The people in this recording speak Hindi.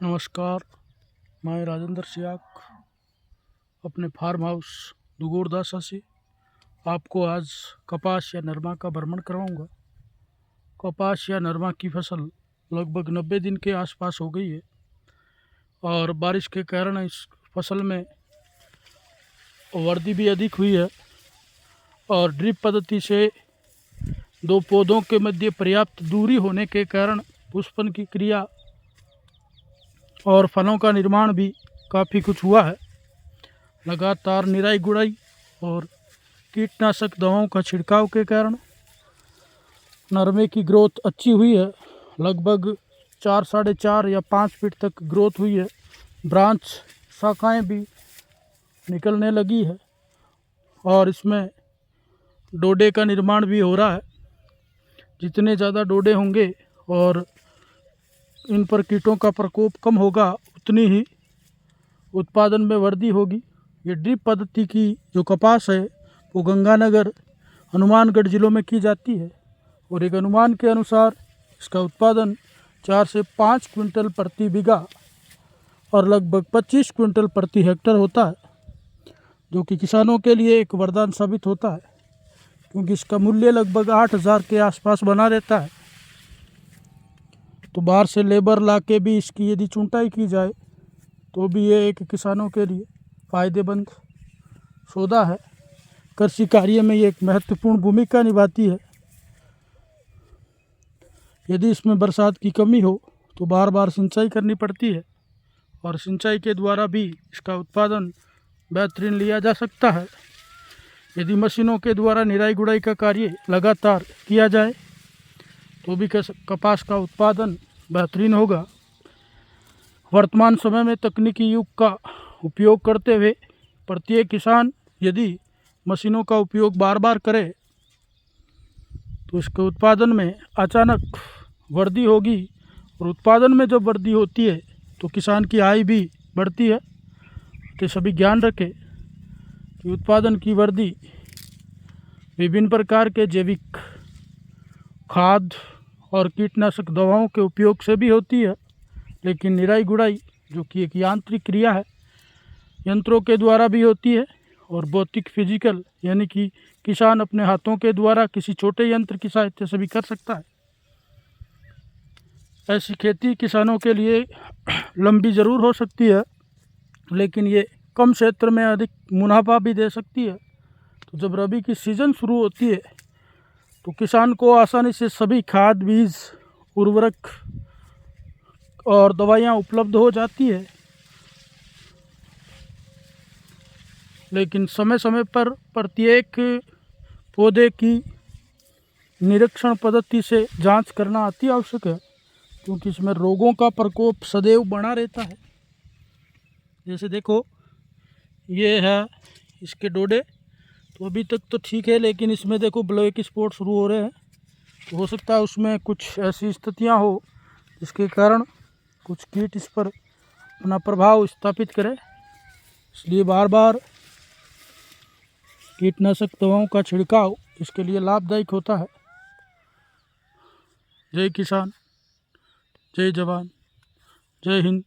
नमस्कार। मैं राजेंद्र सियाक अपने फार्म हाउस दुगोरदासा से आपको आज कपास या नरमा का भ्रमण कराऊंगा। कपास या नरमा की फसल लगभग 90 दिन के आसपास हो गई है और बारिश के कारण इस फसल में वृद्धि भी अधिक हुई है और ड्रिप पद्धति से दो पौधों के मध्य पर्याप्त दूरी होने के कारण पुष्पन की क्रिया और फलों का निर्माण भी काफ़ी कुछ हुआ है। लगातार निराई गुड़ाई और कीटनाशक दवाओं का छिड़काव के कारण नरमे की ग्रोथ अच्छी हुई है। लगभग 4, 4.5 या 5 फीट तक ग्रोथ हुई है। ब्रांच शाखाएं भी निकलने लगी है और इसमें डोडे का निर्माण भी हो रहा है। जितने ज़्यादा डोडे होंगे और इन पर कीटों का प्रकोप कम होगा, उतनी ही उत्पादन में वृद्धि होगी। ये ड्रिप पद्धति की जो कपास है वो गंगानगर, हनुमानगढ़ ज़िलों में की जाती है और एक अनुमान के अनुसार इसका उत्पादन 4 से 5 क्विंटल प्रति बीघा और लगभग 25 क्विंटल प्रति हेक्टर होता है, जो कि किसानों के लिए एक वरदान साबित होता है, क्योंकि इसका मूल्य लगभग 8,000 के आसपास बना रहता है। तो बाहर से लेबर ला के भी इसकी यदि चुनटाई की जाए तो भी ये एक किसानों के लिए फ़ायदेमंद सौदा है। कृषि कार्य में ये एक महत्वपूर्ण भूमिका निभाती है। यदि इसमें बरसात की कमी हो तो बार बार सिंचाई करनी पड़ती है और सिंचाई के द्वारा भी इसका उत्पादन बेहतरीन लिया जा सकता है। यदि मशीनों के द्वारा निराई गुड़ाई का कार्य लगातार किया जाए तो भी कपास का उत्पादन बेहतरीन होगा। वर्तमान समय में तकनीकी युग का उपयोग करते हुए प्रत्येक किसान यदि मशीनों का उपयोग बार बार करे तो इसके उत्पादन में अचानक वृद्धि होगी और उत्पादन में जब वृद्धि होती है तो किसान की आय भी बढ़ती है। तो सभी ध्यान रखें कि उत्पादन की वृद्धि विभिन्न प्रकार के जैविक खाद और कीटनाशक दवाओं के उपयोग से भी होती है, लेकिन निराई गुड़ाई जो कि एक यांत्रिक क्रिया है, यंत्रों के द्वारा भी होती है और भौतिक फिजिकल यानी कि किसान अपने हाथों के द्वारा किसी छोटे यंत्र की सहायता से भी कर सकता है। ऐसी खेती किसानों के लिए लंबी ज़रूर हो सकती है, लेकिन ये कम क्षेत्र में अधिक मुनाफा भी दे सकती है। तो जब रबी की सीज़न शुरू होती है तो किसान को आसानी से सभी खाद, बीज, उर्वरक और दवाइयाँ उपलब्ध हो जाती है, लेकिन समय समय पर प्रत्येक पौधे की निरीक्षण पद्धति से जांच करना अति आवश्यक है, क्योंकि इसमें रोगों का प्रकोप सदैव बना रहता है। जैसे देखो, ये है इसके डोडे, तो अभी तक तो ठीक है, लेकिन इसमें देखो ब्लैक स्पॉट शुरू हो रहे हैं। तो हो सकता है उसमें कुछ ऐसी स्थितियां हो जिसके कारण कुछ कीट इस पर अपना प्रभाव स्थापित करें, इसलिए बार बार कीटनाशक दवाओं का छिड़काव इसके लिए लाभदायक होता है। जय किसान, जय जवान, जय हिंद।